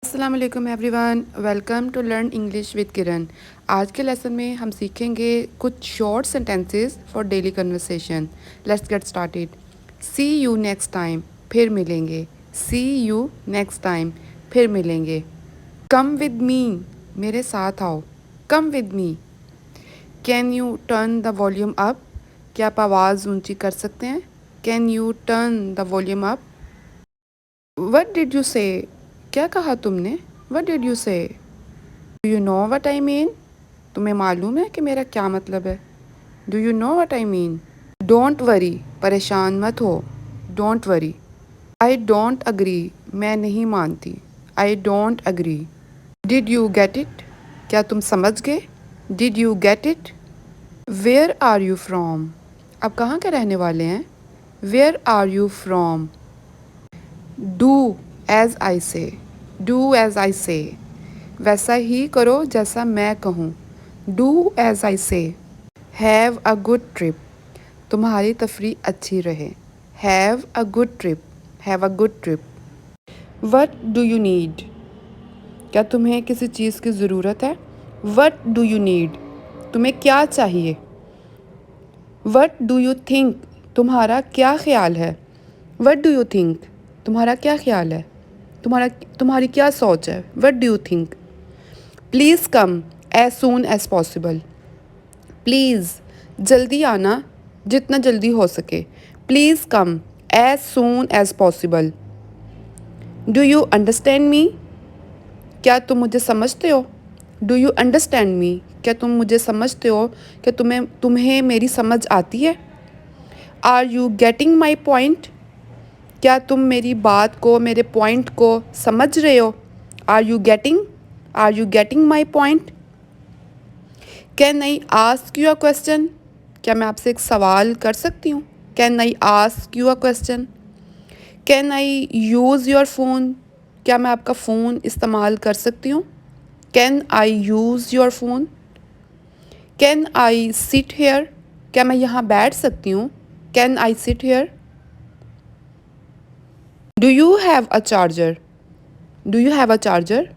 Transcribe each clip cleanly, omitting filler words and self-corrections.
अस्सलाम वालेकुम everyone, welcome to learn English with Kiran. आज के लेसन में हम सीखेंगे कुछ short sentences for daily conversation. Let's get started. See you next time, फिर मिलेंगे। सी यू नेक्स्ट टाइम, फिर मिलेंगे। कम विद मी, मेरे साथ आओ। Come with me. Can U turn the volume up, क्या आप आवाज़ ऊंची कर सकते हैं? Can U turn the volume up? What did you से, क्या कहा तुमने? वट डिड यू से? Do you know what I mean, तुम्हें मालूम है कि मेरा क्या मतलब है? Do you know what I mean? Don't worry, परेशान मत हो। Don't worry. I don't agree, मैं नहीं मानती। आई don't agree. Did you get it, क्या तुम समझ गए? Did you get it? Where are you from, आप कहाँ के रहने वाले हैं? Where are you from? Do as I say, do as I से, वैसा ही करो जैसा मैं कहूँ। डू एज आई से। हैव अ गुड ट्रिप, तुम्हारी तफरी अच्छी रहे। Have a good trip, have a good trip. What do you need, क्या तुम्हें किसी चीज़ की ज़रूरत है? वट डू यू नीड, तुम्हें क्या चाहिए? वट डू यू थिंक, तुम्हारा क्या ख्याल है? वट डू यू थिंक, तुम्हारा क्या ख्याल है? तुम्हारी क्या सोच है? What do you think? Please come as soon as possible, please जल्दी आना, जितना जल्दी हो सके। Please come as soon as possible. Do you understand me, क्या तुम मुझे समझते हो? डू यू अंडरस्टैंड मी, क्या तुम मुझे समझते हो? क्या तुम्हें मेरी समझ आती है? Are you getting my point, क्या तुम मेरी बात को, मेरे पॉइंट को समझ रहे हो? Are you getting my point? Can I ask you a question, क्या मैं आपसे एक सवाल कर सकती हूँ? Can I ask you a question? Can I use your phone, क्या मैं आपका फ़ोन इस्तेमाल कर सकती हूँ? Can I use your phone? Can I sit here, क्या मैं यहाँ बैठ सकती हूँ? Can I sit here? Do you have a charger, do you have a charger?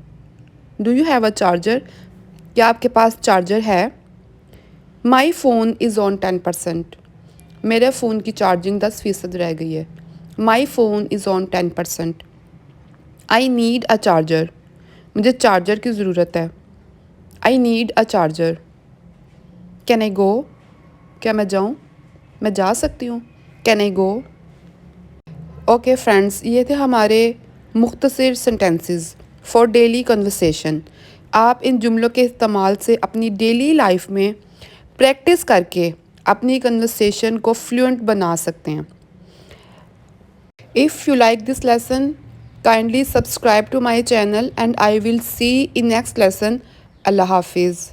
Do you have a charger, क्या आपके पास चार्जर है? माई फ़ोन इज़ ऑन 10%, मेरे फ़ोन की चार्जिंग 10% रह गई है। My phone is on 10%। I need a charger, मुझे charger की ज़रूरत है। I need a charger. Can I go, क्या मैं जाऊँ? मैं जा सकती हूँ। Can I go? Okay friends, ये थे हमारे मुख्तसर सेंटेंसेस फॉर डेली कन्वर्सेशन। आप इन जुमलों के इस्तेमाल से अपनी डेली लाइफ में प्रैक्टिस करके अपनी कन्वर्सेशन को फ्लुएंट बना सकते हैं। If you like this lesson, kindly subscribe to my channel and I will see in next lesson. Allah Hafiz.